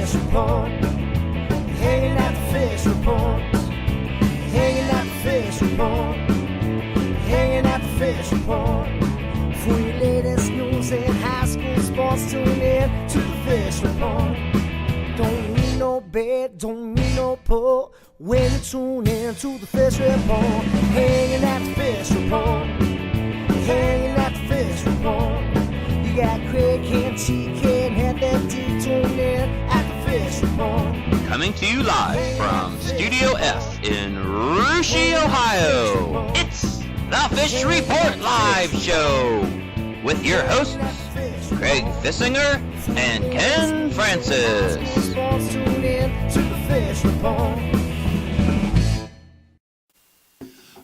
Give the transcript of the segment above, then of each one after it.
fish report. Hanging at the fish report. Hanging at the fish report. Hanging at the fish report. For your latest news and high school sports, tune in to the fish report. Don't need no bed, don't need no pull. When you tune in to the fish report. Hanging at the fish report. Hanging at the fish report. You got Craig and TK and Head D, tune in at the fish report. Coming to you live from Studio F in Russia, Ohio. It's the Fish Report Live Show with your hosts, Craig Fissinger and Ken Francis.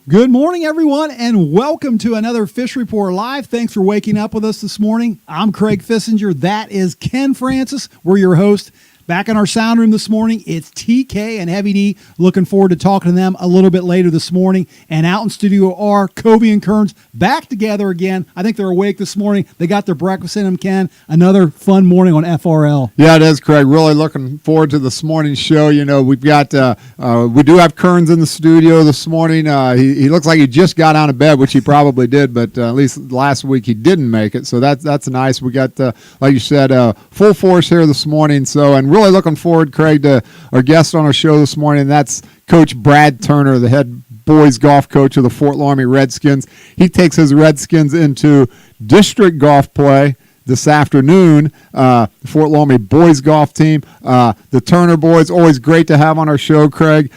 Good morning, everyone, and welcome to another Fish Report Live. Thanks for waking up with us this morning. I'm Craig Fissinger. That is Ken Francis. We're your host. Back in our sound room this morning, it's TK and Heavy D. Looking forward to talking to them a little bit later this morning. And out in Studio R, Kobe and Kearns back together again. I think they're awake this morning. They got their breakfast in them, Ken. Another fun morning on FRL. Yeah, it is, Craig. Really looking forward to this morning's show. You know, we've got, we do have Kearns in the studio this morning. He looks like he just got out of bed, which he probably did, but at least last week he didn't make it. So that's nice. We got, like you said, full force here this morning. So, and really looking forward, Craig, to our guest on our show this morning. That's Coach Brad Turner, the head boys golf coach of the Fort Loramie Redskins. He takes his Redskins into district golf play this afternoon. The Fort Loramie boys golf team, the Turner boys, always great to have on our show, Craig.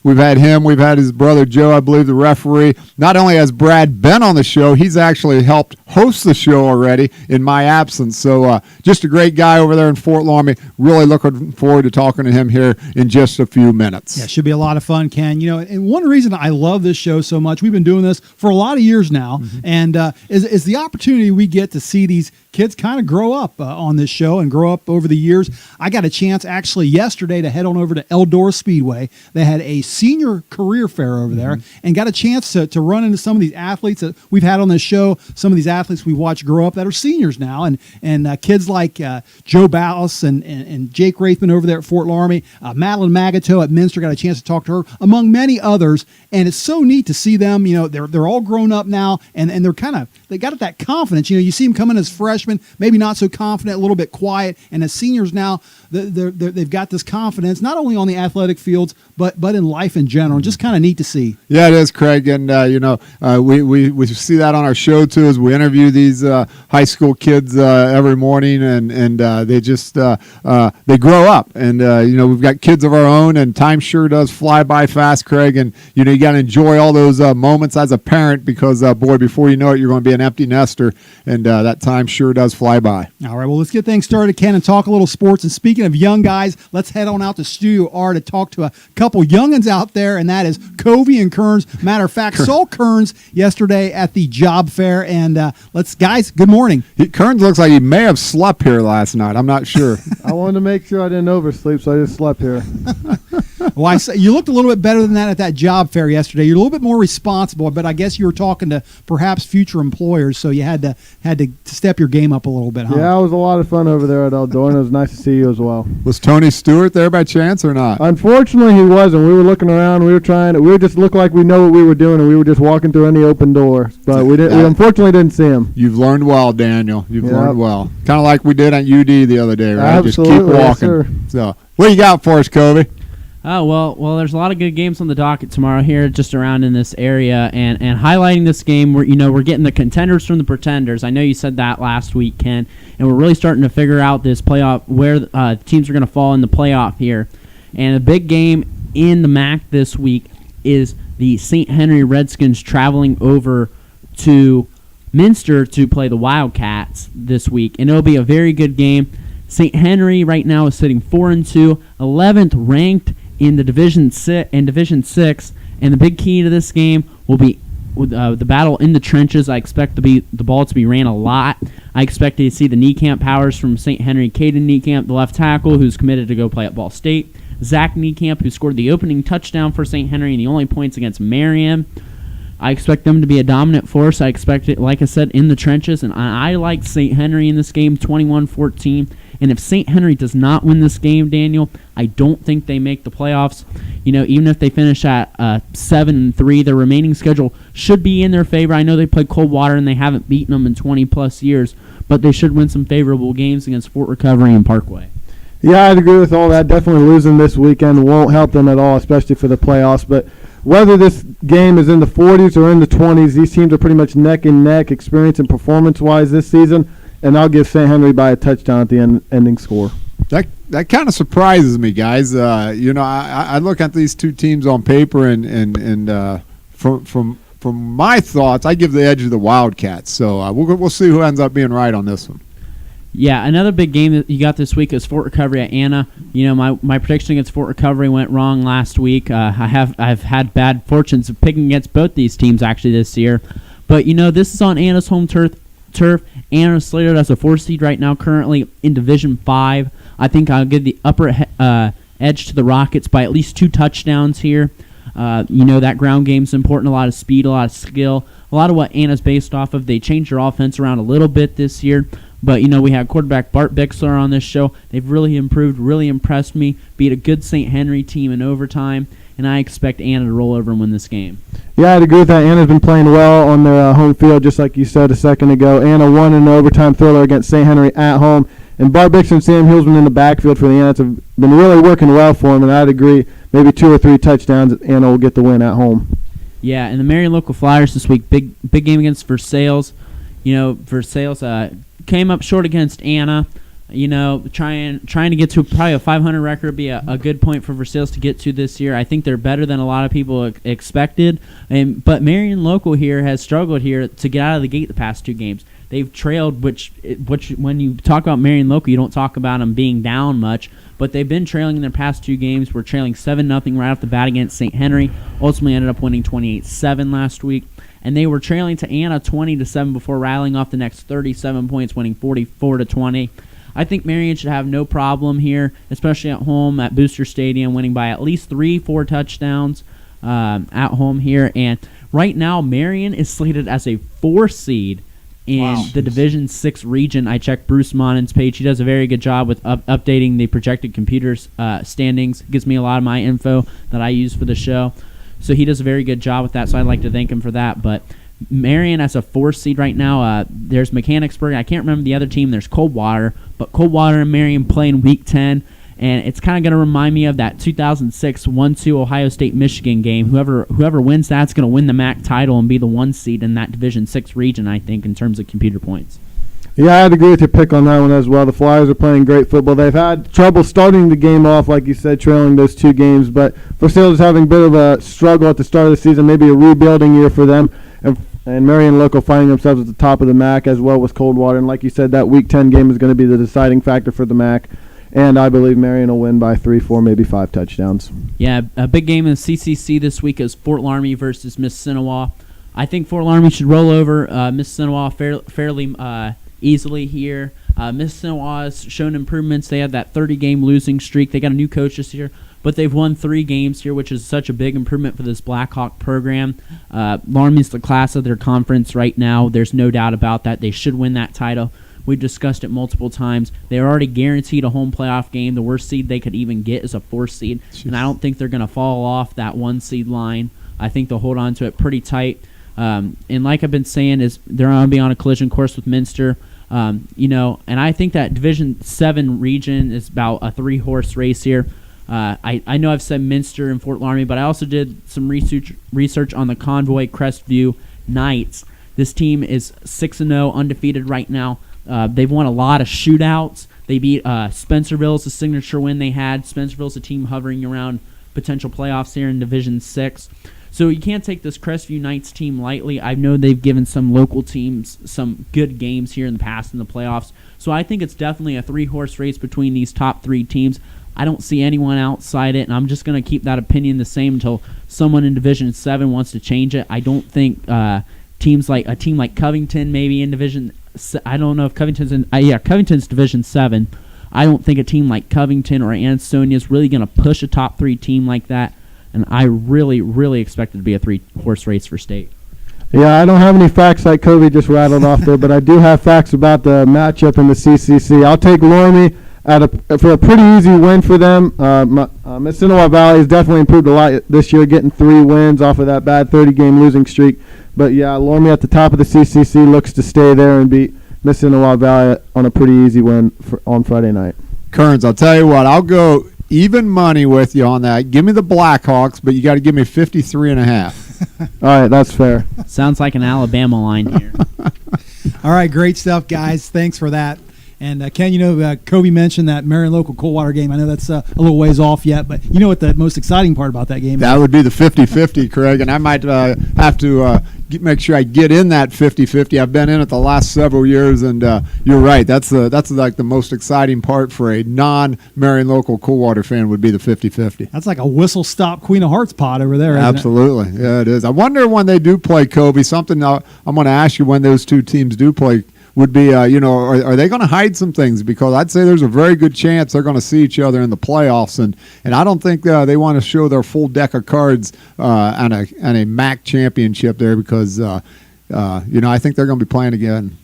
We've had him. We've had his brother Joe, I believe, the referee. Not only has Brad been on the show, he's actually helped host the show already in my absence. So just a great guy over there in Fort Loramie. Really looking forward to talking to him here in just a few minutes. Yeah, it should be a lot of fun, Ken. You know, and one reason I love this show so much, we've been doing this for a lot of years now, and is the opportunity we get to see these kids kind of grow up on this show and grow up over the years. I got a chance actually yesterday to head on over to Eldora Speedway. They had a senior career fair over there and got a chance to run into some of these athletes that we've had on this show, some of these athletes we watch grow up that are seniors now, and kids like Joe Ballas and Jake Rathman over there at Fort Loramie, Madeline Magato at Minster, got a chance to talk to her, among many others, and it's so neat to see them. You know, they're all grown up now, and they're they got that confidence. You know, you see them coming as freshmen, maybe not so confident, a little bit quiet, and as seniors now, they've got this confidence, not only on the athletic fields, but in life in general. Just kind of neat to see. Yeah, it is, Craig, and we see that on our show too, as we interview these high school kids every morning, and they just they grow up, and we've got kids of our own, and time sure does fly by fast, Craig, and you got to enjoy all those moments as a parent, because boy, before you know it, you're going to be an empty nester, and that time sure does fly by. All right, well, let's get things started, Ken, and talk a little sports. And speaking of young guys, let's head on out to Studio R to talk to a couple youngins out there, and that is Kobe and Kearns. Matter of fact, saw Kearns yesterday at the job fair, and guys, good morning. Kearns looks like he may have slept here last night. I'm not sure. I wanted to make sure I didn't oversleep, so I just slept here. Well, you looked a little bit better than that at that job fair yesterday. You're a little bit more responsible, but I guess you were talking to perhaps future employers, so you had to step your game up a little bit, huh? Yeah, it was a lot of fun over there at Eldora, and it was nice to see you as well. Was Tony Stewart there by chance or not? Unfortunately, he wasn't. We were looking around. We just looked like we know what we were doing, and we were just walking through any open door. But we unfortunately didn't see him. You've learned well, Daniel. You've learned well. Kind of like we did at UD the other day, right? Absolutely, just keep walking. yes, sir. So, what do you got for us, Kobe? Oh, well, there's a lot of good games on the docket tomorrow here just around in this area, and highlighting this game, we're getting the contenders from the pretenders. I know you said that last week, Ken, and we're really starting to figure out this playoff, where teams are going to fall in the playoff here. And a big game in the MAC this week is the St. Henry Redskins traveling over to Minster to play the Wildcats this week, and it'll be a very good game. St. Henry right now is sitting 4-2, 11th ranked in the Division 6, and the big key to this game will be with the battle in the trenches. I expect the ball to be ran a lot. I expect to see the Niekamp powers from St. Henry, Caden Niekamp, the left tackle, who's committed to go play at Ball State, Zach Niekamp, who scored the opening touchdown for St. Henry and the only points against Marion. I expect them to be a dominant force. I expect it, like I said, in the trenches, and I like St. Henry in this game, 21-14. And if St. Henry does not win this game, Daniel, I don't think they make the playoffs. Even if they finish at 7-3, their remaining schedule should be in their favor. I know they played Coldwater and they haven't beaten them in 20-plus years, but they should win some favorable games against Fort Recovery and Parkway. Yeah, I'd agree with all that. Definitely losing this weekend won't help them at all, especially for the playoffs. But whether this game is in the 40s or in the 20s, these teams are pretty much neck and neck, experience and performance-wise this season. And I'll give St. Henry by a touchdown at the ending score. That kind of surprises me, guys. I look at these two teams on paper, and from my thoughts, I give the edge to the Wildcats. So we'll see who ends up being right on this one. Yeah, another big game that you got this week is Fort Recovery at Anna. My prediction against Fort Recovery went wrong last week. I've had bad fortunes of picking against both these teams actually this year. But this is on Anna's home turf. Anna's slated as a 4 seed right now, currently in Division 5. I think I'll give the upper edge to the Rockets by at least 2 touchdowns here. That ground game's important, a lot of speed, a lot of skill, a lot of what Anna's based off of. They changed their offense around a little bit this year. But, we had quarterback Bart Bixler on this show. They've really improved, really impressed me, beat a good St. Henry team in overtime, and I expect Anna to roll over and win this game. Yeah, I'd agree with that. Anna's been playing well on their home field, just like you said a second ago. Anna won an overtime thriller against St. Henry at home. And Bart Bixler and Sam Hulsman in the backfield for the Annas have been really working well for them, and I'd agree maybe 2 or 3 touchdowns, Anna will get the win at home. Yeah, and the Marion Local Flyers this week, big game against Versailles. Versailles came up short against Anna. Trying to get to probably a 500 record would be a good point for Versailles to get to this year. I think they're better than a lot of people expected. But Marion Local here has struggled here to get out of the gate the past 2 games. They've trailed, which when you talk about Marion Local, you don't talk about them being down much. But they've been trailing in their past 2 games. We're trailing 7-0 right off the bat against St. Henry. Ultimately ended up winning 28-7 last week. And they were trailing to Anna 20-7 before rattling off the next 37 points, winning 44-20. I think Marion should have no problem here, especially at home at Booster Stadium, winning by at least 3-4 touchdowns at home here. And right now, Marion is slated as a 4 seed in the Division 6 region. I checked Bruce Monin's page. He does a very good job with updating the projected computers standings. Gives me a lot of my info that I use for the show. So he does a very good job with that, so I'd like to thank him for that. But Marion as a 4 seed right now, there's Mechanicsburg. I can't remember the other team. There's Coldwater. But Coldwater and Marion play in Week 10. And it's kind of going to remind me of that 2006 1-2 Ohio State-Michigan game. Whoever wins that's going to win the MAC title and be the 1 seed in that Division 6 region, I think, in terms of computer points. Yeah, I'd agree with your pick on that one as well. The Flyers are playing great football. They've had trouble starting the game off, like you said, trailing those 2 games. But Versailles is having a bit of a struggle at the start of the season, maybe a rebuilding year for them. And Marion Local finding themselves at the top of the MAC as well with Coldwater. And like you said, that Week 10 game is going to be the deciding factor for the MAC. And I believe Marion will win by 3, 4, maybe 5 touchdowns. Yeah, a big game in the CCC this week is Fort Loramie versus Mississinewa. I think Fort Loramie should roll over Mississinewa fairly easily here. Mississinewa has shown improvements. They had that 30-game losing streak. They got a new coach this year, but they've won 3 games here, which is such a big improvement for this Blackhawk program. Loramie's the class of their conference right now. There's no doubt about that. They should win that title. We've discussed it multiple times. They're already guaranteed a home playoff game. The worst seed they could even get is a 4 seed, and I don't think they're going to fall off that 1 seed line. I think they'll hold on to it pretty tight. And like I've been saying, is they're going to be on a collision course with Minster. And I think that Division 7 region is about a 3-horse race here. I know I've said Minster and Fort Loramie, but I also did some research on the Convoy Crestview Knights. This team is 6-0, undefeated right now. They've won a lot of shootouts. They beat Spencerville's the signature win they had. Spencerville's a team hovering around potential playoffs here in Division 6. So you can't take this Crestview Knights team lightly. I know they've given some local teams some good games here in the past in the playoffs. So I think it's definitely a 3-horse race between these top 3 teams. I don't see anyone outside it, and I'm just going to keep that opinion the same until someone in Division 7 wants to change it. I don't think teams like a team like Covington maybe in Division. I don't know if Covington's in. Covington's Division 7. I don't think a team like Covington or Ansonia is really going to push a top 3 team like that. And I really, really expect it to be a 3-horse race for state. Yeah, I don't have any facts like Kobe just rattled off there, but I do have facts about the matchup in the CCC. I'll take Loramie for a pretty easy win for them. Mississinawa Valley has definitely improved a lot this year, getting 3 wins off of that bad 30-game losing streak. But yeah, Loramie at the top of the CCC looks to stay there and beat Mississinawa Valley on a pretty easy win on Friday night. Kearns, I'll tell you what, I'll go even money with you on that. Give me the Blackhawks, but you got to give me 53.5. All right, that's fair. Sounds like an Alabama line here. All right, great stuff, guys. Thanks for that. And Ken, Kobe mentioned that Marion local Coldwater game. I know that's a little ways off yet, but you know what the most exciting part about that game is? That would be the 50-50, Craig, and I might have to make sure I get in that 50-50. I've been in it the last several years, and you're right. That's like the most exciting part for a non-Marion local Coldwater fan would be the 50-50. That's like a whistle-stop Queen of Hearts pot over there, isn't Absolutely. Yeah, it is. I wonder when they do play, Kobe, something I'm going to ask you when those two teams do play would be, are they going to hide some things? Because I'd say there's a very good chance they're going to see each other in the playoffs, and I don't think they want to show their full deck of cards on a MAC championship there because, I think they're going to be playing again.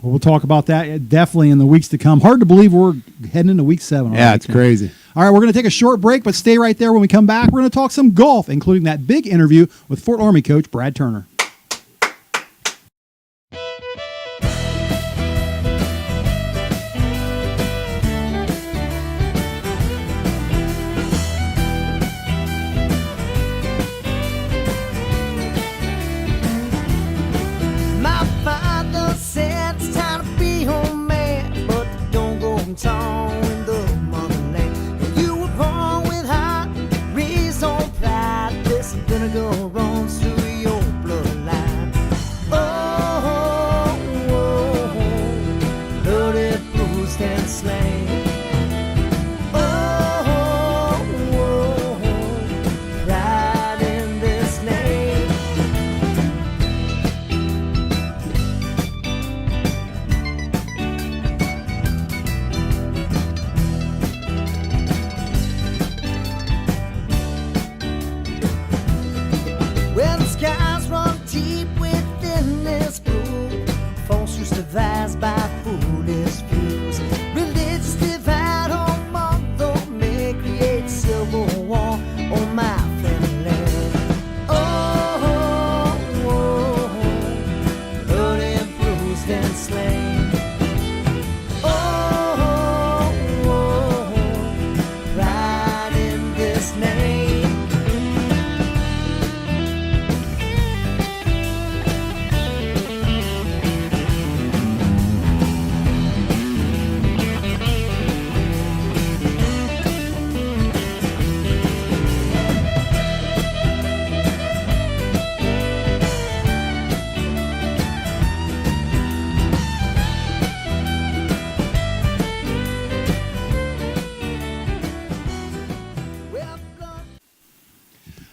Well, we'll talk about that definitely in the weeks to come. Hard to believe we're heading into week 7. Yeah, it's crazy. All right, we're going to take a short break, but stay right there. When we come back, we're going to talk some golf, including that big interview with Fort Loramie coach Brad Turner.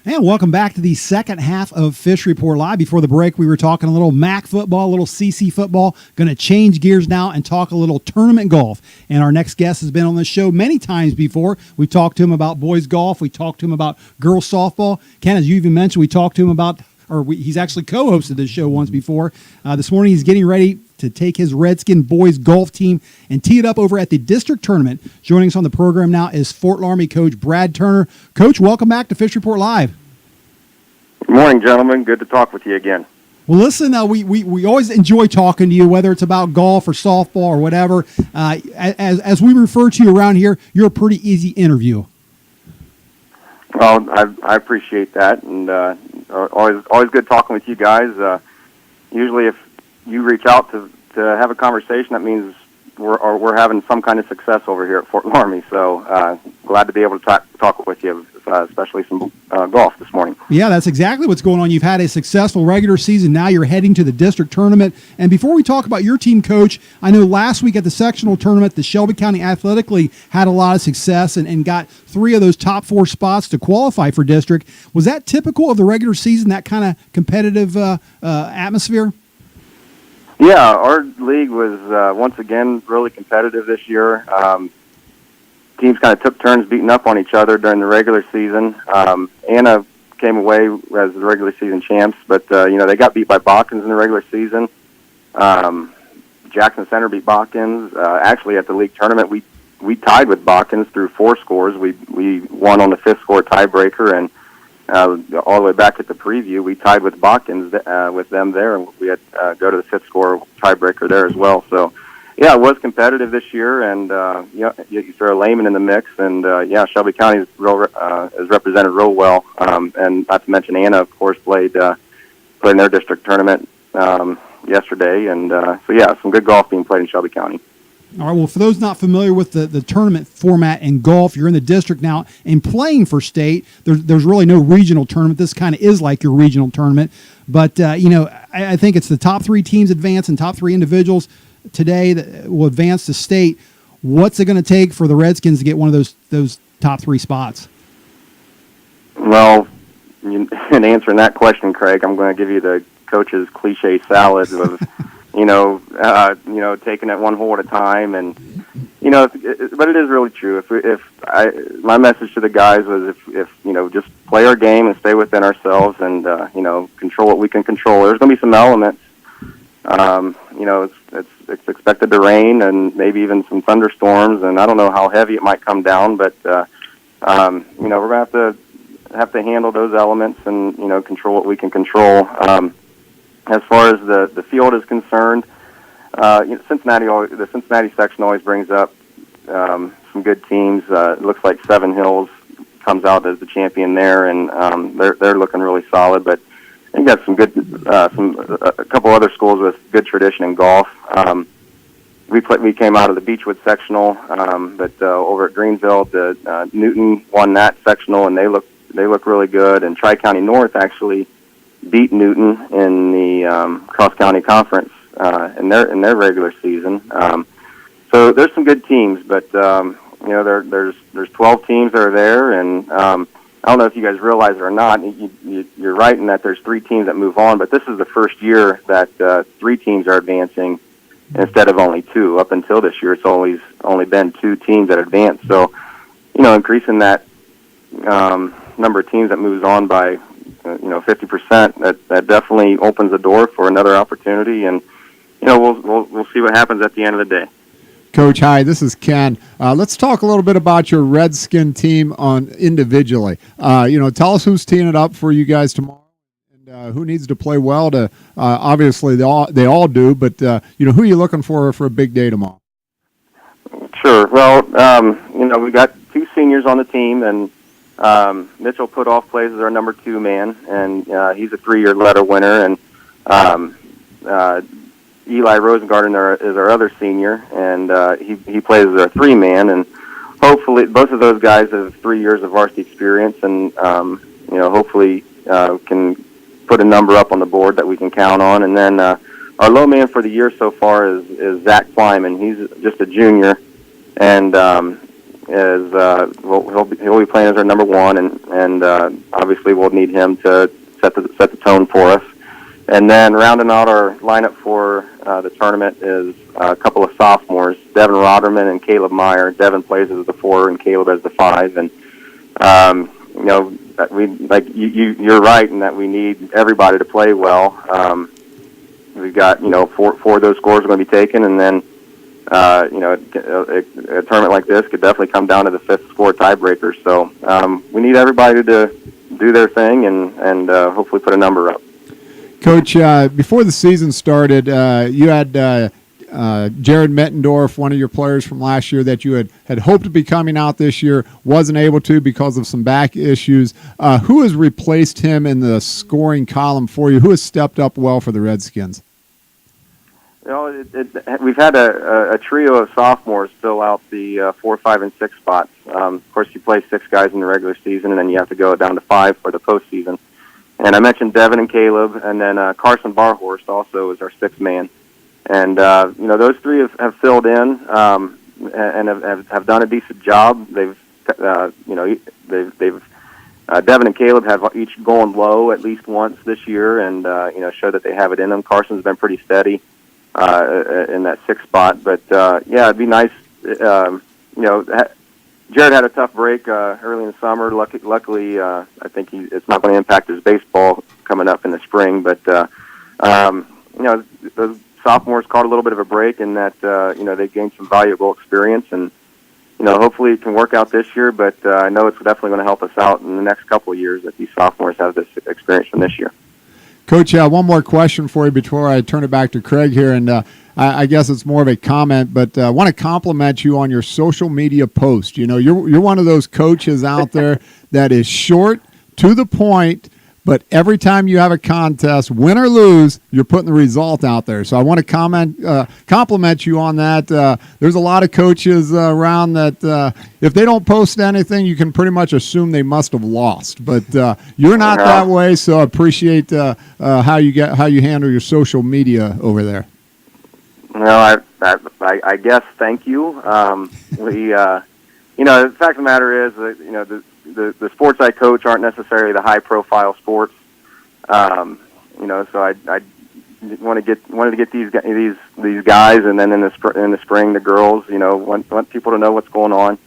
And welcome back to the second half of Fish Report Live. Before the break, we were talking a little MAC football, a little CC football. Going to change gears now and talk a little tournament golf. And our next guest has been on the show many times before. We talked to him about boys golf. We talked to him about girls softball. Ken, as you even mentioned, we talked to him about, he's actually co-hosted this show once before. This morning he's getting ready to take his Redskin boys golf team and tee it up over at the district tournament. Joining us on the program now is Fort Loramie coach Brad Turner. Coach, welcome back to Fish Report Live. Good morning, gentlemen. Good to talk with you again. Well, listen, we always enjoy talking to you, whether it's about golf or softball or whatever. As we refer to you around here, you're a pretty easy interview. Well, I appreciate that, and always good talking with you guys. Usually, if you reach out to have a conversation, that means we're having some kind of success over here at Fort Loramie. So glad to be able to talk with you, especially some golf this morning. Yeah, that's exactly what's going on. You've had a successful regular season. Now you're heading to the district tournament. And before we talk about your team, Coach, I know last week at the sectional tournament, the Shelby County Athletic League had a lot of success and got 3 of those top 4 spots to qualify for district. Was that typical of the regular season, that kind of competitive atmosphere? Yeah, our league was once again really competitive this year. Teams kind of took turns beating up on each other during the regular season. Anna came away as the regular season champs, but they got beat by Botkins in the regular season. Jackson Center beat Botkins. Actually, at the league tournament, we we tied with Botkins through 4 scores. We won on the 5th score tiebreaker, and all the way back at the preview, we tied with Botkins with them there, and we had go to the 5th score tiebreaker there as well. So, yeah, it was competitive this year, and you throw Lehman in the mix, and Shelby County is represented real well, and not to mention Anna, of course, played in their district tournament yesterday, and some good golf being played in Shelby County. All right, well, for those not familiar with the tournament format in golf, you're in the district now and playing for state. There's really no regional tournament. This kind of is like your regional tournament. But, I think it's the top 3 teams advance and top 3 individuals today that will advance to state. What's it going to take for the Redskins to get one of those top 3 spots? Well, in answering that question, Craig, I'm going to give you the coach's cliche salad of taking it one hole at a time, and but it is really true. My message to the guys was if just play our game and stay within ourselves, and control what we can control. There's going to be some elements. It's expected to rain and maybe even some thunderstorms, and I don't know how heavy it might come down, but we're going to have to handle those elements and control what we can control. As far as the field is concerned, the Cincinnati section always brings up some good teams. It looks like Seven Hills comes out as the champion there, and they're looking really solid. But I think got some good, a couple other schools with good tradition in golf. We came out of the Beechwood sectional, but over at Greenville, Newton won that sectional, and they look really good. And Tri-County North actually beat Newton in the cross-county conference in their regular season. So there's some good teams, but there's 12 teams that are there, and I don't know if you guys realize it or not. You're right in that there's 3 teams that move on, but this is the first year that 3 teams are advancing instead of only 2. Up until this year, it's always only been 2 teams that advance. So, increasing that number of teams that moves on by 50%, that definitely opens the door for another opportunity, and we'll see what happens at the end of the day. Coach, hi, this is Ken. Let's talk a little bit about your Redskin team individually. Tell us who's teeing it up for you guys tomorrow, and who needs to play well to. Obviously, they all do, but who are you looking for a big day tomorrow? Sure. Well, we got 2 seniors on the team, and Mitchell Putoff plays as our number 2 man, and he's a 3-year letter winner, and Eli Rosengarten is our other senior, and he plays as our 3-man, and hopefully both of those guys have 3 years of varsity experience, and hopefully can put a number up on the board that we can count on. And then our low man for the year so far is Zach Kleiman. He's just a junior, and he'll be playing as our number 1, and obviously we'll need him to set the tone for us. And then rounding out our lineup for the tournament is a couple of sophomores, Devin Roderman and Caleb Meyer. Devin plays as the 4 and Caleb as the 5. And you're right in that we need everybody to play well. We've got 4 of those scores are going to be taken, and then a tournament like this could definitely come down to the 5th score tiebreaker. So we need everybody to do their thing and hopefully put a number up. Coach, before the season started, you had Jared Mittendorf, one of your players from last year that you had hoped to be coming out this year, wasn't able to because of some back issues. Who has replaced him in the scoring column for you? Who has stepped up well for the Redskins? We've had a trio of sophomores fill out the 4, 5, and 6 spots. Of course, you play 6 guys in the regular season, and then you have to go down to 5 for the postseason. And I mentioned Devin and Caleb, and then Carson Barhorst also is our 6th man. And those 3 have filled in and have done a decent job. They've Devin and Caleb have each gone low at least once this year, and show that they have it in them. Carson's been pretty steady in that 6th spot, but it'd be nice. Jared had a tough break early in the summer. Luckily, I think it's not going to impact his baseball coming up in the spring. But those sophomores caught a little bit of a break in that they gained some valuable experience, and hopefully it can work out this year, but I know it's definitely going to help us out in the next couple of years that these sophomores have this experience from this year. Coach, one more question for you before I turn it back to Craig here, and I guess it's more of a comment, but I want to compliment you on your social media post. You're one of those coaches out there that is short, to the point, but every time you have a contest, win or lose, you're putting the result out there. So I want to compliment you on that. There's a lot of coaches around that if they don't post anything, you can pretty much assume they must have lost. But you're not that way, so I appreciate how you handle your social media over there. Well, I guess thank you. The fact of the matter is that the sports I coach aren't necessarily the high profile sports. So I wanted to get these guys, and then in the spring the girls. Want people to know what's going on.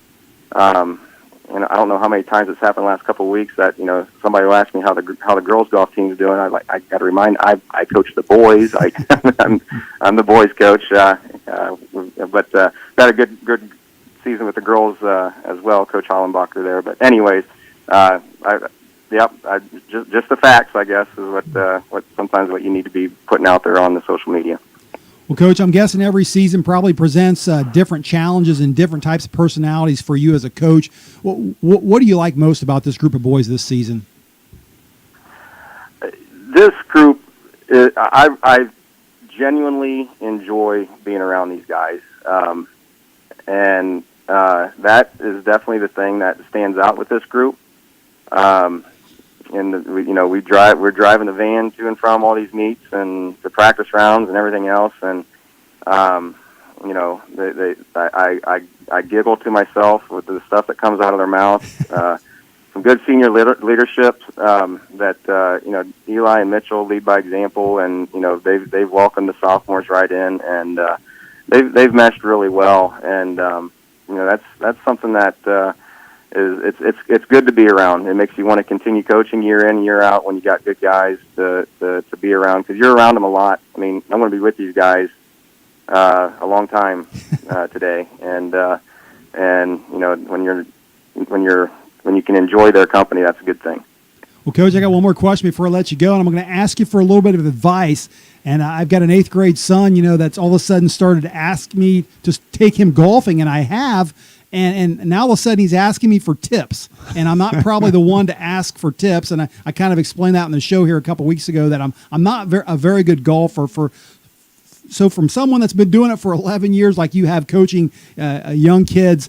And I don't know how many times it's happened the last couple of weeks that somebody will ask me how the girls golf team's doing. I got to remind I coach the boys. I'm the boys coach. But had a good season with the girls as well. Coach Hollenbacher there. But anyways, just the facts, I guess, is what sometimes what you need to be putting out there on the social media. Well, Coach, I'm guessing every season probably presents different challenges and different types of personalities for you as a coach. What do you like most about this group of boys this season? This group, I genuinely enjoy being around these guys, and that is definitely the thing that stands out with this group. We're driving the van to and from all these meets and the practice rounds and everything else, and I giggle to myself with the stuff that comes out of their mouth. Some good senior leadership that Eli and Mitchell lead by example, and they've welcomed the sophomores right in, and they've meshed really well, and that's something that. It's good to be around. It makes you want to continue coaching year in, year out when you got good guys to be around, because you're around them a lot. I mean, I'm going to be with these guys a long time today, and when you can enjoy their company, that's a good thing. Well, Coach, I got one more question before I let you go, and I'm going to ask you for a little bit of advice. And I've got an 8th grade son, that's all of a sudden started to ask me to take him golfing, and I have. And now all of a sudden he's asking me for tips, and I'm not probably the one to ask for tips. And I kind of explained that in the show here a couple weeks ago that I'm not a very good golfer. So from someone that's been doing it for 11 years, like you have, coaching young kids,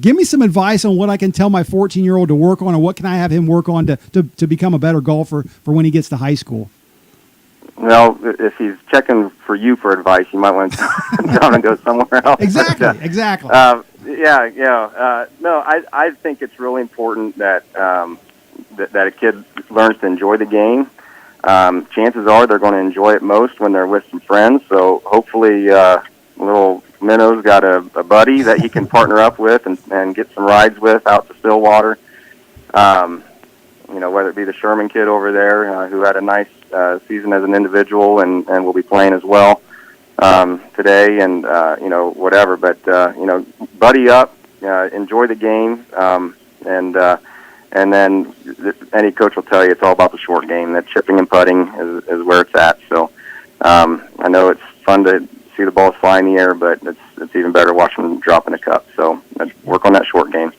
give me some advice on what I can tell my 14-year-old to work on, or what can I have him work on to become a better golfer for when he gets to high school. Well, if he's checking for you for advice, you might want to tell him to go somewhere else. Exactly. No, I think it's really important that a kid learns to enjoy the game. Chances are they're going to enjoy it most when they're with some friends. So hopefully, little Minnow's got a buddy that he can partner up with and get some rides with out to Stillwater. Whether it be the Sherman kid over there who had a nice season as an individual and will be playing as well today, and whatever. But buddy up, enjoy the game, and then any coach will tell you it's all about the short game. That chipping and putting is where it's at. So I know it's fun to see the balls fly in the air, but it's even better watching them drop in the cup. So work on that short game.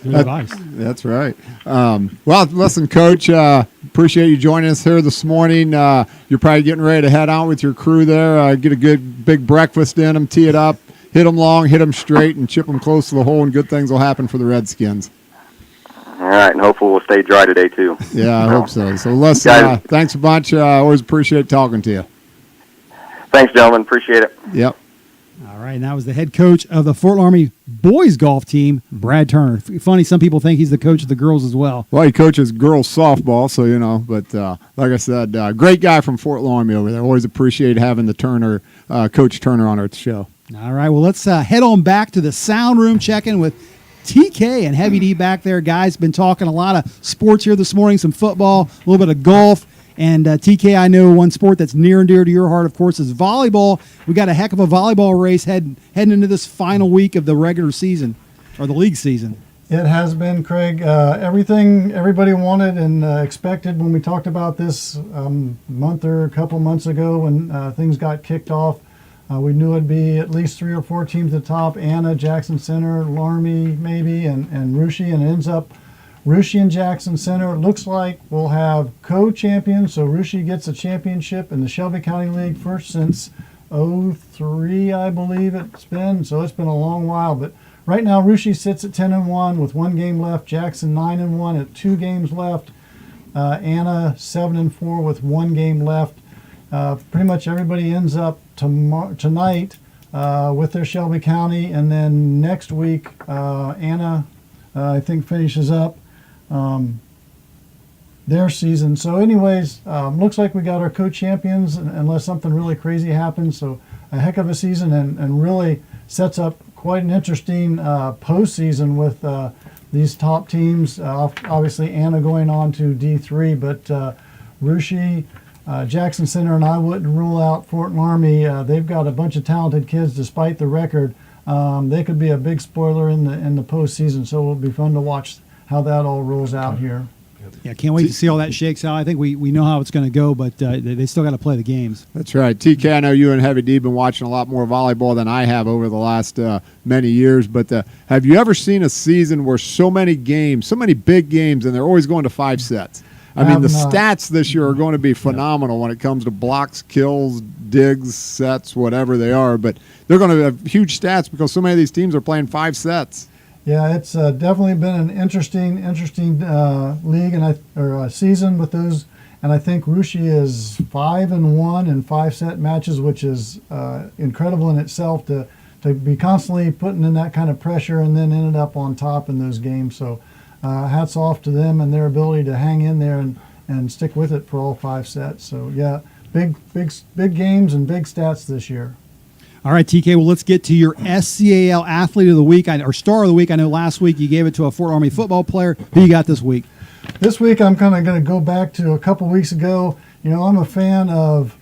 Good advice. That's right. Well, listen, Coach, appreciate you joining us here this morning. You're probably getting ready to head out with your crew there, get a good big breakfast in them, tee it up, hit them long, hit them straight, and chip them close to the hole, and good things will happen for the Redskins. All right, and hopefully we'll stay dry today, too. Yeah, I hope so. So, Les, thanks a bunch. Always appreciate talking to you. Thanks, gentlemen. Appreciate it. Yep. All right, and that was the head coach of the Fort Loramie boys golf team, Brad Turner. Funny, some people think he's the coach of the girls as well. Well, he coaches girls softball, so but like I said, great guy from Fort Loramie over there. Always appreciate having the Turner, Coach Turner on our show. All right, well, let's head on back to the sound room, check-in with TK and Heavy D back there. Guys, been talking a lot of sports here this morning, some football, a little bit of golf. And TK, I know one sport that's near and dear to your heart, of course, is volleyball. We got a heck of a volleyball race heading into this final week of the regular season. or the league season. It has been, Craig. Everything everybody wanted and expected when we talked about this month or a couple months ago when things got kicked off. We knew it'd be at least 3 or 4 teams at the top: Anna, Jackson Center, Loramie maybe, and Russia. And it ends up Russia and Jackson Center. It looks like we'll have co-champions, so Russia gets a championship in the Shelby County League first since '03, I believe it's been. So it's been a long while, but right now, Russia sits at 10-1 with 1 game left. Jackson 9-1 at 2 games left. Anna 7-4 with 1 game left. Pretty much everybody ends up tonight with their Shelby County, and then next week Anna I think finishes up their season. So, anyways, looks like we got our co-champions unless something really crazy happens. So, a heck of a season, and really sets up quite an interesting postseason with these top teams. Obviously, Anna going on to D3, but Russia, Jackson Center, and I wouldn't rule out Fort Loramie. They've got a bunch of talented kids despite the record. They could be a big spoiler in the postseason, so it'll be fun to watch how that all rolls out here. Yeah, can't wait to see all that shakes out. I think we know how it's going to go, but they still got to play the games. That's right. TK, I know you and Heavy D been watching a lot more volleyball than I have over the last many years, but have you ever seen a season where so many games, so many big games, and they're always going to 5 sets? I mean, the stats this year are going to be phenomenal when it comes to blocks, kills, digs, sets, whatever they are, but they're going to have huge stats because so many of these teams are playing 5 sets. Yeah, it's definitely been an interesting league or season with those, and I think Russia is 5-1 in 5-set matches, which is incredible in itself to be constantly putting in that kind of pressure and then ended up on top in those games. So hats off to them and their ability to hang in there and stick with it for all 5 sets. So yeah, big games and big stats this year. All right, TK, well, let's get to your SCAL Athlete of the Week, or Star of the Week. I know last week you gave it to a Fort Loramie football player. Who you got this week? This week I'm kind of going to go back to a couple weeks ago. You know, I'm a fan of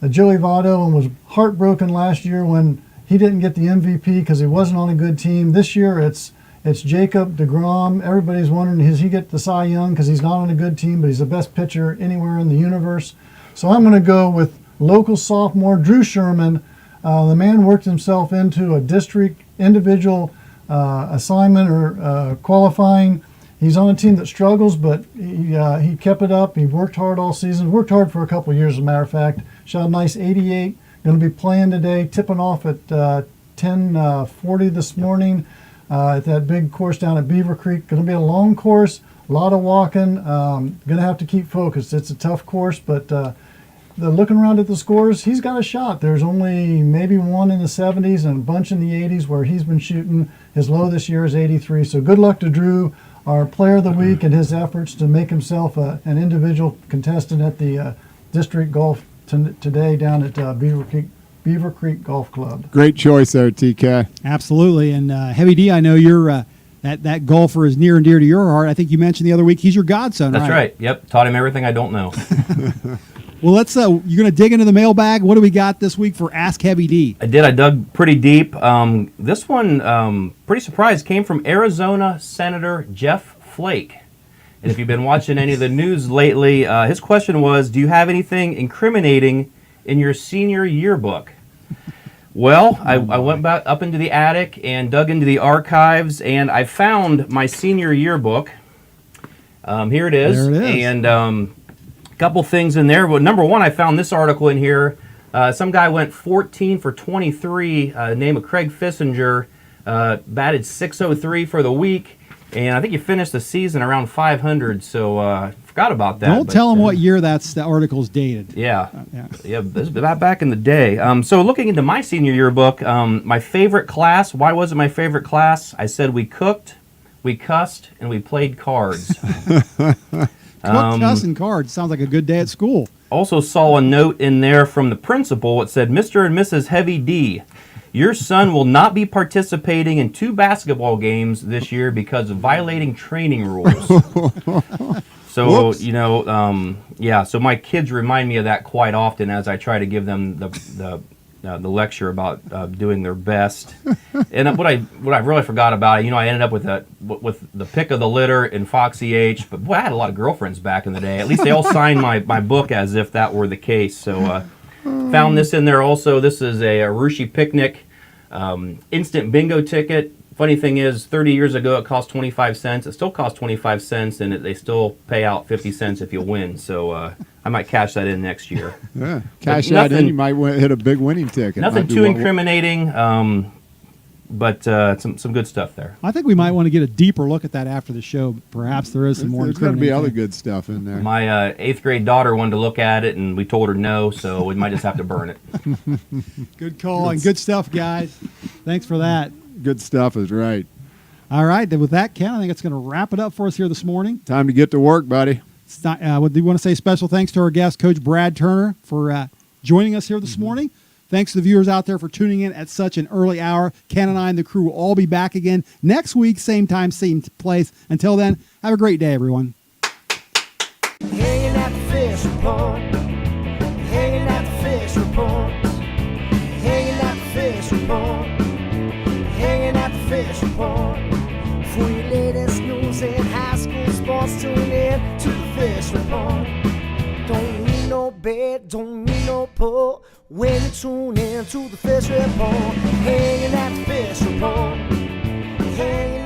Joey Votto and was heartbroken last year when he didn't get the MVP because he wasn't on a good team. This year it's Jacob deGrom. Everybody's wondering, does he get the Cy Young because he's not on a good team, but he's the best pitcher anywhere in the universe. So I'm going to go with local sophomore Drew Sherman. The man worked himself into a district individual assignment or qualifying. He's on a team that struggles, but he kept it up. He worked hard all season. Worked hard for a couple of years, as a matter of fact. Shot a nice 88. Going to be playing today, tipping off at 10:40 this morning at that big course down at Beaver Creek. Going to be a long course, a lot of walking. Going to have to keep focused. It's a tough course, but looking around at the scores, he's got a shot. There's only maybe one in the 70s and a bunch in the 80s where he's been shooting. His low this year is 83. So good luck to Drew, our player of the week, and his efforts to make himself an individual contestant at the district golf today down at Beaver Creek Golf Club. Great choice there, TK. Absolutely. And Heavy D, I know you're that golfer is near and dear to your heart. I think you mentioned the other week he's your godson, That's right. Yep. Taught him everything I don't know. Well, let's. You're going to dig into the mailbag. What do we got this week for Ask Heavy D? I did. I dug pretty deep. This one, pretty surprised, came from Arizona Senator Jeff Flake. And if you've been watching any of the news lately, his question was, do you have anything incriminating in your senior yearbook? Well, I went back up into the attic and dug into the archives, and I found my senior yearbook. Here it is. There it is. And couple things in there. Well, number one, I found this article in here. Some guy went 14 for 23, name of Craig Fissinger, batted 603 for the week, and I think he finished the season around 500, so forgot about that. Don't tell him what year that article's dated. Yeah, this is back in the day. So looking into my senior yearbook, my favorite class, why was it my favorite class? I said we cooked, we cussed, and we played cards. Cussing cards sounds like a good day at school. Also saw a note in there from the principal. It said, Mr. and Mrs. Heavy D, your son will not be participating in 2 basketball games this year because of violating training rules. So, Whoops. so my kids remind me of that quite often as I try to give them the the lecture about doing their best. And what I really forgot about, I ended up with the pick of the litter in Foxy H. But boy, I had a lot of girlfriends back in the day. At least they all signed my book as if that were the case. So found this in there also. This is a Rushi Picnic instant bingo ticket. Funny thing is, 30 years ago it cost 25 cents. It still costs 25 cents, and they still pay out 50 cents if you win. So I might cash that in next year. Yeah, cash that in, you might hit a big winning ticket. Nothing too incriminating, but some good stuff there. I think we might want to get a deeper look at that after the show. Perhaps there is some more. There's going to be other good stuff in there. My 8th grade daughter wanted to look at it, and we told her no, so we might just have to burn it. Good call and good stuff, guys. Thanks for that. Good stuff is right. All right, then with that, Ken, I think it's going to wrap it up for us here this morning. Time to get to work, buddy. We do want to say special thanks to our guest, Coach Brad Turner, for joining us here this morning. Thanks to the viewers out there for tuning in at such an early hour. Ken and I and the crew will all be back again next week, same time, same place. Until then, have a great day, everyone. Hanging at the fishing pond, hanging at the fishing pond, hanging at the fishing pond, hanging at the fishing pond. For your latest news and high school sports, tune in to the fishing pond. Don't need no bed, don't need no pole when you tune in to the fishing pond. Hanging at the fishing pond, hanging